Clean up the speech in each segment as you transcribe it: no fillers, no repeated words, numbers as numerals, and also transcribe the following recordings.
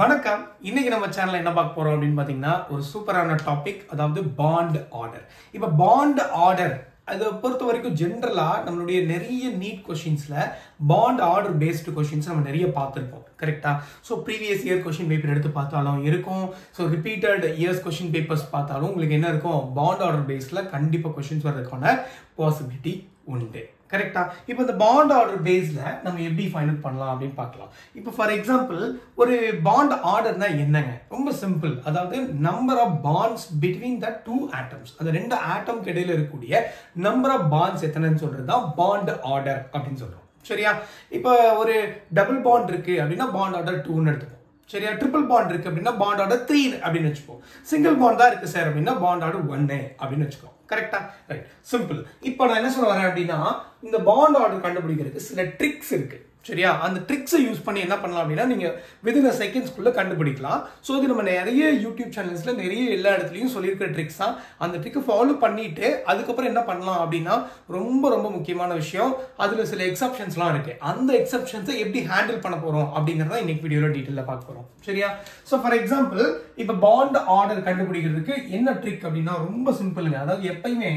வணக்கம். இன்னைக்கு நம்ம சேனல்ல என்ன பார்க்க போறோம் அப்படின்னு பாத்தீங்கன்னா ஒரு சூப்பரான டாபிக், அதாவது பாண்ட் ஆர்டர். இப்ப பாண்ட் ஆர்டர் அதை பொறுத்த வரைக்கும் ஜென்ரலா நம்மளுடைய நிறைய நீட் கொஸ்டின்ஸ்ல பாண்ட் ஆர்டர் பேஸ்டு கொஸ்டின்ஸ் நம்ம நிறைய பார்த்துருப்போம். கரெக்டா? So previous year question paper எடுத்து பார்த்தாலும் இருக்கும், so repeated years question papers பார்த்தாலும் உங்களுக்கு என்ன இருக்கும், பாண்ட் ஆர்டர் பேஸ்ல கண்டிப்பா கொஸ்டின்ஸ் வர்றதுக்கான பாசிபிலிட்டி உண்டு. கரெக்டா? இப்போ இந்த பாண்ட் ஆர்டர் பேஸ்ல நம்ம எப்படி ஃபைண்ட் அவுட் பண்ணலாம் அப்படின்னு பார்க்கலாம். இப்போ ஃபார் எக்ஸாம்பிள் ஒரு பாண்ட் ஆர்டர்னா என்னங்க? ரொம்ப சிம்பிள். அதாவது number of bonds between the two atoms, அந்த ரெண்டு ஆட்டம் இடையில இருக்கக்கூடிய நம்பர் ஆஃப் பாண்ட்ஸ் எத்தனைன்னு சொல்றது தான் பாண்ட் ஆர்டர் அப்படின்னு சொல்றோம். சரியா? இப்போ ஒரு டபுள் பாண்ட் இருக்கு அப்படின்னா பாண்ட் ஆர்டர் 2ன்னு எடுத்துப்போம். சரியா? ட்ரிபிள் பாண்ட் இருக்கு அப்படின்னா பாண்ட் ஆர்டர் 3 அப்படின்னு வச்சுப்போம். சிங்கிள் பாண்ட் தான் இருக்கு சார் அப்படின்னா பாண்ட் ஆர்டர் 1 அப்படின்னு வச்சுக்கோம். கரெக்டா? Right, simple. இப்போ நான் என்ன சொல்ல வரேன் அப்படின்னா இந்த பாண்ட் ஆர்டர் கண்டுபிடிக்கிறதுக்கு சில ட்ரிக்ஸ் இருக்கு. சரியா? அந்த ட்ரிக்ஸை யூஸ் பண்ணி என்ன பண்ணலாம் அப்படின்னா நீங்க வித்தின் a செகண்ட்ஸ்குள்ள கண்டுபிடிக்கலாம். ஸோ இது நம்ம நிறைய யூடியூப் சேனல்ஸ்ல நிறைய எல்லா இடத்துலையும் சொல்லியிருக்கிற ட்ரிக்ஸ் தான். அந்த ட்ரிக்கை ஃபாலோ பண்ணிட்டு அதுக்கப்புறம் என்ன பண்ணலாம் அப்படின்னா ரொம்ப ரொம்ப முக்கியமான விஷயம், அதுல சில எக்ஸப்ஷன்ஸ்லாம் இருக்கு. அந்த எக்ஸப்ஷன்ஸை எப்படி ஹேண்டில் பண்ண போறோம் அப்படிங்கறத இன்னைக்கு வீடியோல டீட்டெயில பார்க்க போறோம். சரியா? ஸோ ஃபார் எக்ஸாம்பிள் இப்போ பாண்ட் ஆர்டர் கண்டுபிடிக்கிறதுக்கு என்ன ட்ரிக் அப்படின்னா ரொம்ப சிம்பிளுங்க. அதாவது எப்பயுமே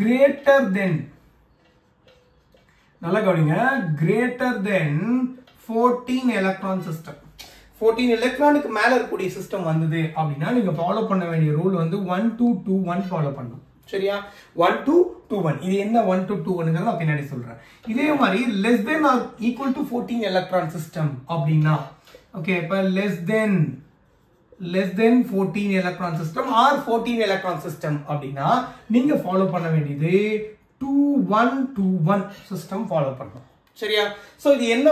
கிரேட்டர் தென், நல்லா கவனிங்க, கிரேட்டர் தென் 14 எலக்ட்ரான் சிஸ்டம், 14 எலக்ட்ரானுக்கு மேல இருக்கக்கூடிய சிஸ்டம் வந்தது அப்படின்னா நீங்க ஃபாலோ பண்ண வேண்டிய ரூல் வந்து 1 2 2 1 ஃபாலோ பண்ணணும். சரியா? 1 2 2 1. இது என்ன 1 2 2 1ங்கறத நான் பின்னாடி சொல்றேன். இதே மாதிரி less than or equal to 14 electron system அப்படின்னா, ஓகே, இப்ப less than 14 electron system or 14 electron system அப்படின்னா நீங்க ஃபாலோ பண்ண வேண்டியது 2121 சிஸ்டம் ஃபாலோ பண்ணணும். சரியா? சோ இது என்ன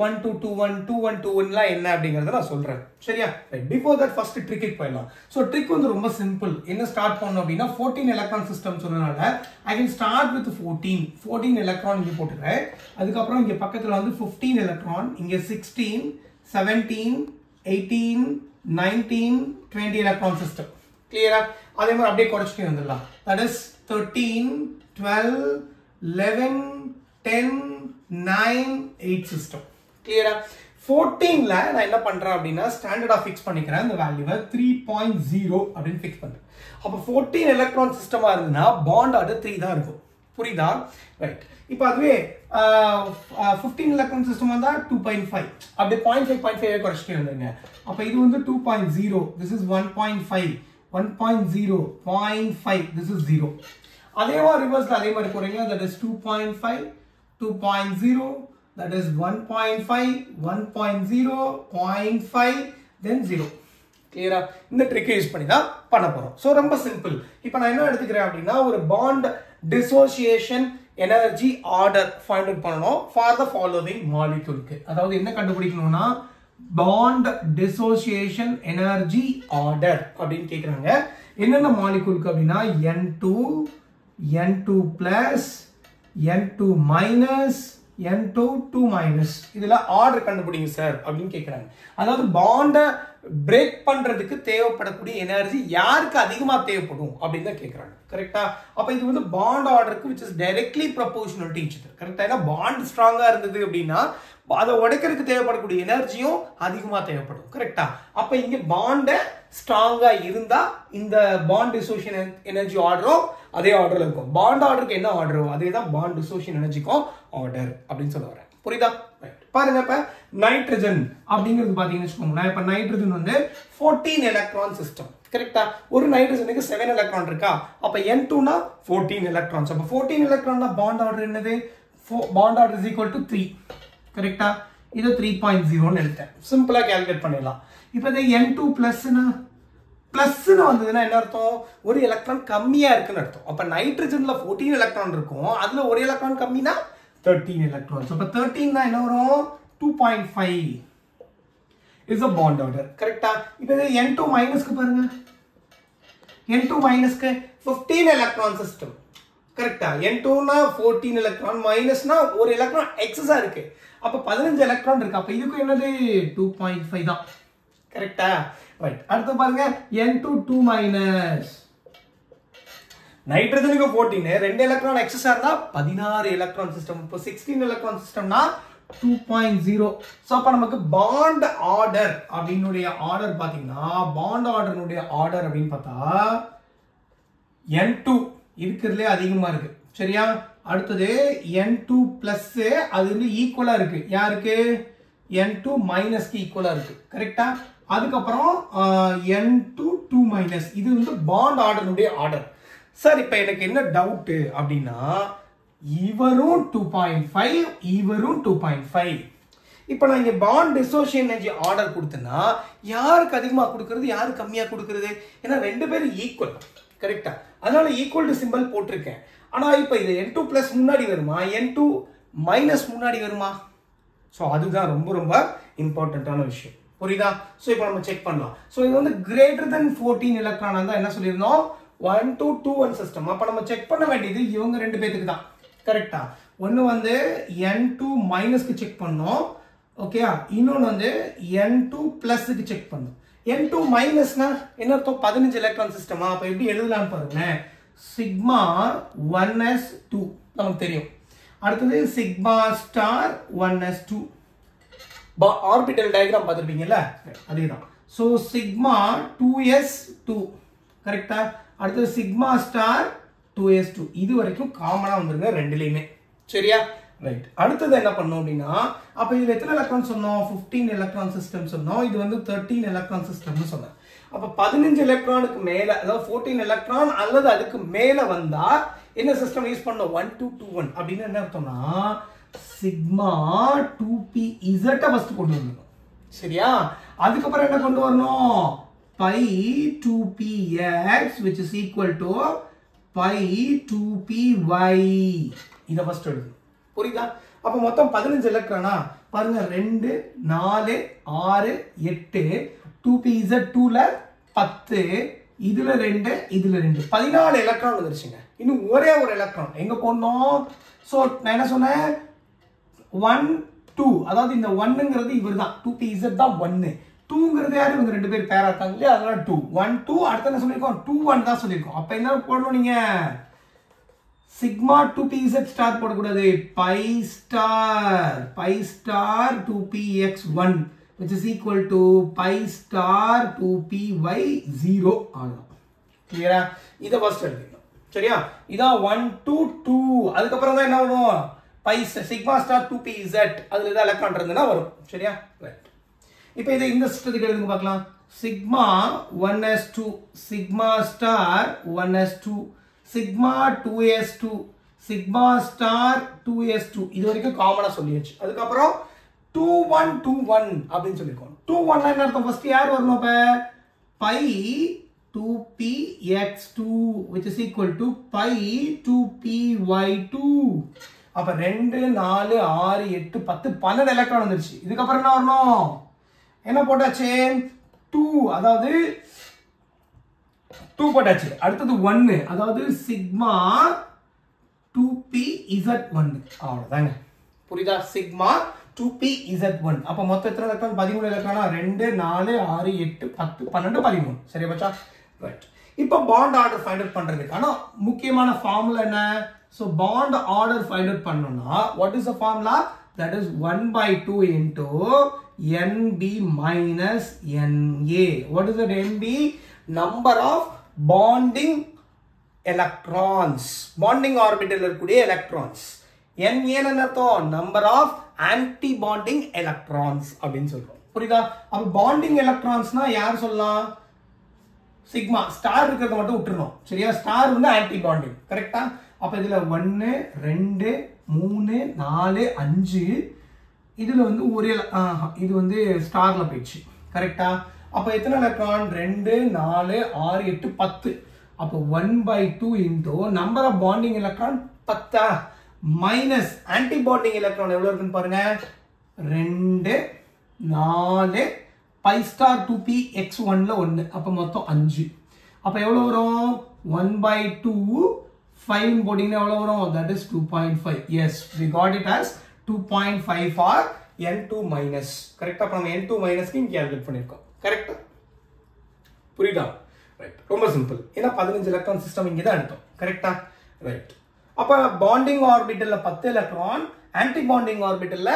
1221 2121லாம் என்ன அப்படிங்கறத நான் சொல்றேன். சரியா? Right, before that first trick போயிடலாம். சோ ட்ரிக் வந்து ரொம்ப சிம்பிள். என்ன ஸ்டார்ட் பண்ணனும் அப்படின்னா 14 எலக்ட்ரான் சிஸ்டம் சொன்னனால I can start with 14 electron இங்க போட்டுறேன். அதுக்கு அப்புறம் இங்க பக்கத்துல வந்து 15 எலக்ட்ரான், இங்க 16 17 18 19 20 எலக்ட்ரான் சிஸ்டம். கிளியரா? அதே மாதிரி அப்படியே குறைச்சிட்டு வந்துடலாம். That is 13 12 11 10 9 8 system. கிளியரா? 14ல நான் என்ன பண்றேன் அப்படின்னா ஸ்டாண்டர்டா ஃபிக்ஸ் பண்ணிக்கிறேன். இந்த வேல்யூவை 3.0 அப்படின்னு ஃபிக்ஸ் பண்றேன். அப்ப 14 எலக்ட்ரான் சிஸ்டமா இருந்ததுன்னா பாண்ட் ஆர்டர் 3 தான் இருக்கும். புரியுதா? ரைட். இப்போ அதுவே 15 எலக்ட்ரான் சிஸ்டம் வந்தா 2.5, அப்படியே 0.5 குறைச்சிட்டு வந்துருங்க. அப்ப இது வந்து 2.0, this is 1.5 1.0 0.5, this is 0. அதே மாதிரி ரிவர்ஸ்ல அதே மாதிரி போறீங்க. that is 2.5 2.0, that is 1.5 1.0 0.5 then 0. கிளியரா? இந்த ட்ரிக்கை யூஸ் பண்ணி தான் பண்ண போறோம். சோ ரொம்ப சிம்பிள். இப்போ நான் என்ன எடுத்துக்கிறேன் அப்படின்னா ஒரு bond dissociation energy order find out பண்ணனும் ஃபார் தி ஃபாலோவிங் மாலிக்யூலுக்கு. அதாவது என்ன கண்டுபிடிக்கணும்னா பாண்ட் டிசோசியேஷன் எனர்ஜி ஆர்டர் அப்படின்னு கேக்குறாங்க. என்னென்ன மாலிக்யூலுக்கு அப்படின்னா N2 N2 plus N2 minus N2 2 minus இதுல ஆர்டர் கண்டுபிடிங்க சார் அப்படின்னு கேக்குறாங்க. அதாவது பாண்ட பிரேக் பண்றதுக்கு தேவைப்படக்கூடிய எனர்ஜி யாருக்கு அதிகமா தேவைப்படும் அப்படின்னு தான் கேக்குறாங்க. கரெக்டா? அப்ப இது வந்து பாண்ட் ஆர்டருக்கு which is directly proportional to each other. கரெக்டா? ஏன்னா பாண்ட் ஸ்ட்ராங்கா இருந்தது அப்படின்னா அதை உடைக்கிறதுக்கு தேவைப்படக்கூடிய எனர்ஜியும் அதிகமா தேவைப்படும். கரெக்டா? அப்ப இங்க பாண்ட ஸ்ட்ராங்கா இருந்தா இந்த பாண்ட் டிசோசியேஷன் எனர்ஜி ஆர்டரும் அதே ஆர்டர்ல இருக்கும். பாண்ட் ஆர்டருக்கு என்ன ஆர்டரோ அதே தான் பாண்ட் டிசோசியேஷன் எனர்ஜிக்கும் ஆர்டர் அப்படின்னு சொல்ல வரேன். புரியுதா? பாருங்க, இப்ப நைட்ரஜன் அப்படிங்கிறது பாத்தீங்கன்னு வச்சுக்கோங்களேன். இப்ப நைட்ரஜன் வந்து 14 எலக்ட்ரான் சிஸ்டம். கரெக்டா? ஒரு நைட்ரஜனுக்கு 7 எலக்ட்ரான் இருக்கா? அப்ப N2 னா 14 எலக்ட்ரான்ஸ். அப்ப 14 எலக்ட்ரான் பாண்ட் ஆர்டர் என்னது? Bond order is equal to 3. கரெக்டா? இது 3.0 ன்னு எடுத்தேன். சிம்பிளா கால்குலேட் பண்ணிடலாம். இப்போ இந்த N2 பிளஸ்னா பிளஸ்னு வந்ததுன்னா என்ன அர்த்தம்? ஒரு எலக்ட்ரான் கம்மியா இருக்குன்னு அர்த்தம். அப்ப நைட்ரஜன்ல 14 எலக்ட்ரான் இருக்கும், அதுல ஒரு எலக்ட்ரான் கம்மினா 13 எலக்ட்ரான்ஸ். அப்ப 13 தான் என்ன வரும்? 2.5 is a bond order. கரெக்ட்டா? இப்போ இது N2 மைனஸ்க்கு பாருங்க. N2 மைனஸ்க்கு 15 electron system. கரெக்ட்டா? N2 னா 14 எலக்ட்ரான் மைனஸ்னா ஒரு எலக்ட்ரான் எக்ஸஸா இருக்கு. அப்ப 15 எலக்ட்ரான் இருக்கு. அப்ப இதுக்கு என்னது 2.5 தான். கரெக்ட்டா? ரைட். அடுத்து பாருங்க N2 2 மைனஸ் நைட்ரஜனுக்கு 14, 2 எலக்ட்ரான் எக்ஸஸா இருந்தா 16 எலக்ட்ரான் சிஸ்டம். இப்போ 16 எலக்ட்ரான் சிஸ்டம்னா 2.0. So அப்ப நமக்கு பாண்ட் ஆர்டர் அப்படினுடைய ஆர்டர் பாத்தீங்கன்னா பாண்ட் ஆர்டர்னுடைய ஆர்டர் அப்படின்னு பார்த்தா N2 இருக்கிறதுலே அதிகமா இருக்கு. சரியா? அடுத்தது N2 பிளஸ் அது வந்து ஈக்குவலா இருக்கு. யாருக்கு? N2 மைனஸ்க்கு ஈக்குவலா இருக்கு. கரெக்டா? அதுக்கப்புறம் N2 2 மைனஸ் இது வந்து பாண்ட் ஆர்டர்னுடைய ஆர்டர். சார் இப்போ எனக்கு என்ன டவுட் அப்படின்னா இவரும் 2.5 இவரும் 2.5. இப்போ நான் இங்க பாண்ட் டிசோசியேஷன் எனர்ஜி ஆர்டர் கொடுத்தேன்னா யாருக்கு அதிகமா கொடுக்கிறது யாருக்கு கம்மியா கொடுக்கிறது? ஏன்னா ரெண்டு பேரும் ஈக்குவல். கரெக்டா? அதனால ஈக்குவல் டு சிம்பல் போட்டிருக்கேன். ஆனா இப்போ இது N2 பிளஸ் முன்னாடி வருமா N2 மைனஸ் முன்னாடி வருமா? ஸோ அதுதான் ரொம்ப ரொம்ப இம்பார்ட்டன்டான விஷயம். புரியுதா? ஸோ இப்போ நம்ம செக் பண்ணலாம். ஸோ இது வந்து கிரேட்டர் தென் 14 எலக்ட்ரான் தான் என்ன சொல்லியிருந்தோம் 1 to 2 1 சிஸ்டம். அப்போ நம்ம செக் பண்ண வேண்டியது இவங்க ரெண்டு பேருக்கு தான். கரெக்டா? ஒன்று வந்து N2 மைனஸ்க்கு செக் பண்ணோம். ஓகே, இன்னொன்று வந்து N2 பிளஸ்க்கு செக் பண்ணோம். N2 மைனஸ்னா என்ன அர்த்தம்? 15 எலக்ட்ரான் சிஸ்டமா? அப்போ எப்படி எழுதலாம்னு பாருங்க. சிக்மா 1s2 நமக்கு தெரியும். அடுத்தது sigma star 1s2 orbital diagram பார்த்துருப்பீங்கல்ல, அதேதான். ஸோ சிக்மா 2s2 கரெக்டா? அடுத்தது சிக்மா ஸ்டார் 2s2 இது வரைக்கும் காமனா வந்துருங்க ரெண்டுலையுமே. சரியா? ரைட். அடுத்தது என்ன பண்ணோம் அப்படின்னா அப்ப இதுல எத்தனை எலக்ட்ரான் சொன்னோம்? 15 எலக்ட்ரான் சிஸ்டம் சொன்னோம். இது வந்து 13 எலக்ட்ரான் சிஸ்டம்னு சொன்னேன். அப்ப 15 எலக்ட்ரானுக்கு மேல அதாவது 14 எலக்ட்ரான் அல்லது அதுக்கு மேல வந்தா என்ன சிஸ்டம் யூஸ் பண்ணோம்? 1 to 2 1 அப்படின்னு என்ன அர்த்தம்னா சிக்மா 2pz ஃபர்ஸ்ட் கொண்டு வரணும். சரியா? அதுக்கப்புறம் என்ன கொண்டு வரணும்? pi 2px which is equal to pi 2py இத ஃபர்ஸ்ட் எழுதணும். புரியுதா? அப்ப மொத்தம் 15 எலக்ட்ரானா பாருங்க 2 4 6 8 2pz 2ல 10 இதுல 2 இதுல 2 14 எலக்ட்ரான் வந்துருச்சுங்க. இன்னும் ஒரே ஒரு எலக்ட்ரான் எங்க போடணும்? சோ நான் என்ன சொன்னேன் 1 2 அதாவது இந்த 1ங்கிறது இவர்தான் 2pz தான் 1 2ங்கிறது யாரு? இவங்க ரெண்டு பேர் பேரா இருக்காங்க இல்லையா? அதனால 2 1 2 அடுத்து என்ன சொல்லிருக்கோம்? 2 1 தான் சொல்லிருக்கோம். அப்ப என்ன போடணும் நீங்க? சிக்மா 2pz ஸ்டார் போடக்கூடாது. pi star 2px1 which is equal to pi star 2py0 ஆகும். கிளியரா? இத ஃபர்ஸ்ட் எழுதிடணும். சரியா? இதான் 1 to 2. அதுக்கப்புறம் தான் என்ன வரும்? pi sigma star 2pz அதுல ஏதாவது எலக்ட்ரான் இருந்ததுன்னா வரும். சரியா? ரைட். இப்போ இதை இந்த சிஸ்டத்துக்கு எழுதுங்க பார்க்கலாம். Sigma 1s2 sigma star 1s2 sigma 2s2 sigma star 2s2 இது வரைக்கும் காமனா சொல்லியாச்சு. அதுக்கப்புறம் 2121 அப்படின்னு சொல்லிருக்கோம். 21 என்ன அர்த்தம்? ஃபர்ஸ்ட் யார் வரணும்? அப்ப pi 2px2 which is equal to pi 2py2. அப்ப 2 4 6 8 10 12 எலக்ட்ரான் வந்துருச்சு. இதுக்கப்புறம் என்ன வரணும்? என்ன போட்டாச்சு? 2 அதாவது 2 போட்டாச்சு. அடுத்தது 1 அதாவது சிக்மா 2pz1 அவ்வளவுதாங்க. புரியுதா? Sigma 2pz1. அப்ப மொத்தம் எத்தனை எலக்ட்ரான்? 13 எலக்ட்ரானா 2 4 6 8 10 12 13. சரியா பச்சா? ரைட். இப்போ பாண்ட் ஆர்டர் ஃபைண்ட் அவுட் பண்றதுக்கான முக்கியமான ஃபார்முலா என்ன? So bond order find out பண்ணனும்னா what is the formula? That is 1/2 into NB minus NA. What is that NB? Number of bonding electrons. Bonding orbital இருக்கக்கூடிய electrons. NA என்ன அர்த்தம்? Number of anti-bonding electrons அப்படின்னு சொல்றோம். புரியுதா? அப்ப bonding electronsனா யார் சொல்லலாம்? சிக்மா ஸ்டார் இருக்கிறத மட்டும் விட்டுறணும். சரியா? ஸ்டார் வந்து anti-bonding. கரெக்டா? அப்ப இதுல 1 2 3 4 5 இதுல வந்து ஒரே இது வந்து ஸ்டார்ல போயிடுச்சு. கரெக்டா? அப்ப எத்தனை எலக்ட்ரான்? 2 4 6 8 10. அப்ப 1/2 into number of bonding electron 10 minus anti bonding electron எவ்வளவு இருக்குன்னு பாருங்க 2 4 pi star 2px1 ல 1 அப்ப மொத்தம் 5. அப்ப எவ்வளவு வரும்? 1/2 5 போடினா எவ்வளவு வரும்? That is 2.5. Yes, we got it as 2.5 for N2 minus. கரெக்ட்டா? அப்ப நம்ம N2 minus க்கு இங்க கால்குலேட் பண்ணிருக்கோம். கரெக்ட்டா? புரியுதா? ரைட். ரொம்ப சிம்பிள். ஏன்னா 15 எலக்ட்ரான் சிஸ்டம் இங்க தான் எடுத்தோம். கரெக்ட்டா? ரைட். அப்ப பாண்டிங் ஆர்பிட்டல்ல 10 எலக்ட்ரான், ஆன்டி பாண்டிங் ஆர்பிட்டல்ல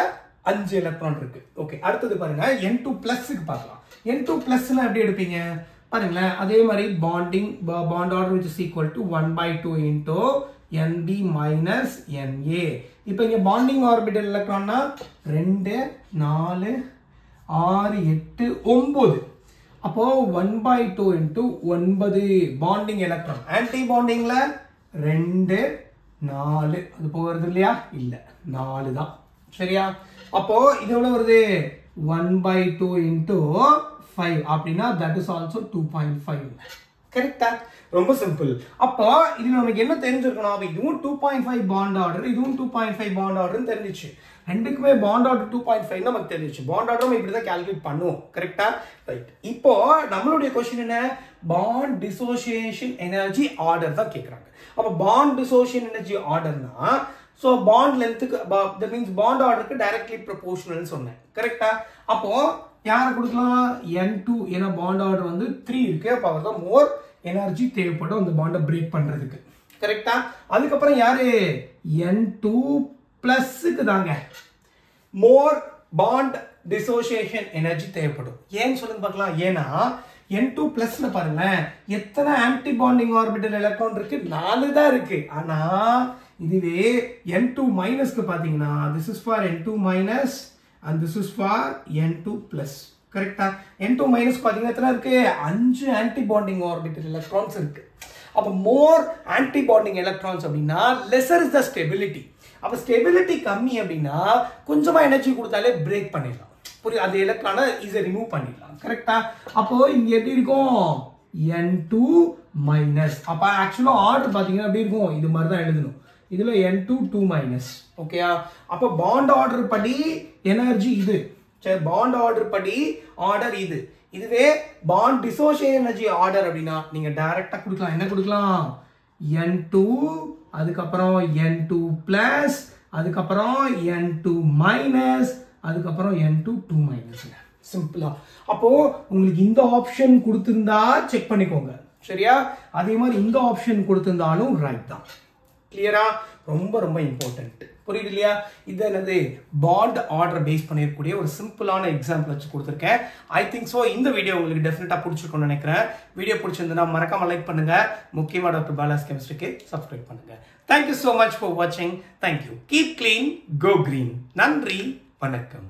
5 எலக்ட்ரான் இருக்கு. ஓகே, அடுத்தது பாருங்க N2 பிளஸ்க்கு பார்க்கலாம். N2 பிளஸ்னா எப்படி எடுப்பீங்க பாருங்களேன். அதே மாதிரி bond order which is equal to 1/2 into Nb minus Na. இப்போ இங்க bonding orbital எலக்ட்ரான்னா 2 4 6 8 9. அப்போ 1/2 into 9 bonding electron. Anti bondingல 2 4 அது போகிறது இல்லையா? இல்ல 4 தான். சரியா? அப்போ இது எவ்வளவு வருது? 1/2 into 5 அப்படின்னா that is also 2.5. கரெக்டா? ரொம்ப சிம்பிள். அப்போ இது நமக்கு என்ன தெரிஞ்சிருக்கணும்? இதுவும் 2.5 bond order, இதுவும் 2.5 bond order தெரிஞ்சிச்சு. ரெண்டுக்குமே bond order 2.5 நமக்கு தெரிஞ்சிச்சு. bond order நம்ம இப்படி தான் கால்குலேட் பண்ணுவோம். கரெக்ட்டா? ரைட். இப்போ நம்மளுடைய क्वेश्चन என்ன? bond dissociation energy order தான் கேக்குறாங்க. அப்ப bond dissociation energy orderனா so bond length that means bond order க்கு directly proportional னு சொன்னேன். கரெக்ட்டா? அப்போ யாரை கொடுக்கலாம்? N2 ஏனா bond order வந்து 3 இருக்கு. அப்ப அவர்தான் more எனர்ஜி தேவைப்படும் அந்த பாண்டை பிரேக் பண்றதுக்கு. கரெக்ட்டா? அதுக்கு அப்புறம் யாரு? N2 பிளஸ்க்கு தாங்க மோர் பாண்ட் டிசோசியேஷன் எனர்ஜி தேவைப்படும். ஏன்னு சொல்லுங்க பார்க்கலாம். ஏன்னா N2 பிளஸ்ல பாருங்க எத்தனை ஆன்டி பாண்டிங் ஆர்பிட்டல் எலக்ட்ரான் இருக்கு? 4 தான் இருக்கு. ஆனா இதுவே N2 மைனஸ்க்கு பாத்தீங்கன்னா this is for N2 minus and this is for N2 plus. கரெக்ட்டா? N2 மைனஸ் பாத்தீங்கன்னா எத்தனை இருக்கு? 5 ஆன்டி பாண்டிங் ஆர்பிட்டல் எலக்ட்ரான்ஸ் இருக்கு. அப்ப மோர் ஆன்டி பாண்டிங் எலக்ட்ரான்ஸ் அப்படின்னா lesser is the stability. அப்ப ஸ்டெபிலிட்டி கம்மி அப்படின்னா கொஞ்சமா எனர்ஜி கொடுத்தாலே பிரேக் பண்ணிடலாம். புரியுது? அந்த எலக்ட்ரானை ஈஸியா ரிமூவ் பண்ணிடலாம். கரெக்ட்டா? அப்போ இங்க எப்படி இருக்கும்? N2 minus. அப்ப ஆக்சுவலா ஆர்டர் பாத்தீங்கன்னா எப்படி இருக்கும்? இது மாதிரி தான் எழுதணும். இதுல N2 2 மைனஸ். ஓகேயா? அப்ப பாண்ட் ஆர்டர் படி எனர்ஜி இது. சரி, பாண்ட் ஆர்டர் படி ஆர்டர் இது. இதுவே பாண்ட் டிசோசியேஷன் எனர்ஜி ஆர்டர் அப்படின்னா நீங்க டைரக்டா கொடுக்கலாம். என்ன கொடுக்கலாம்? N2 அதுக்கப்புறம் N2 பிளஸ் அதுக்கப்புறம் N2 மைனஸ் அதுக்கப்புறம் N2 2 மைனஸ். சிம்பிளா. அப்போ உங்களுக்கு இந்த ஆப்ஷன் கொடுத்திருந்தா செக் பண்ணிக்கோங்க. சரியா? அதே மாதிரி இந்த ஆப்ஷன் கொடுத்திருந்தாலும் ரைட் தான். கிளியரா? ரொம்ப ரொம்ப இம்பார்ட்டன்ட். புரியுது இல்லையா? இது என்னது? பாண்ட் ஆர்டர் பேஸ் பண்ணிருக்கக்கூடிய ஒரு சிம்பிளான எக்ஸாம்பிள் வச்சு கொடுத்துருக்கேன். ஐ திங்க் ஸோ இந்த வீடியோ உங்களுக்கு டெஃபினட்டா பிடிச்சிருக்கும்னு நினைக்கிறேன். வீடியோ பிடிச்சிருந்தா மறக்காம லைக் பண்ணுங்க. முக்கியமா டாக்டர் பாலாஸ் கெமிஸ்ட்ரிக்கு சப்ஸ்கிரைப் பண்ணுங்க. Thank you so much for watching. Thank you. Keep clean, go green. நன்றி, வணக்கம்.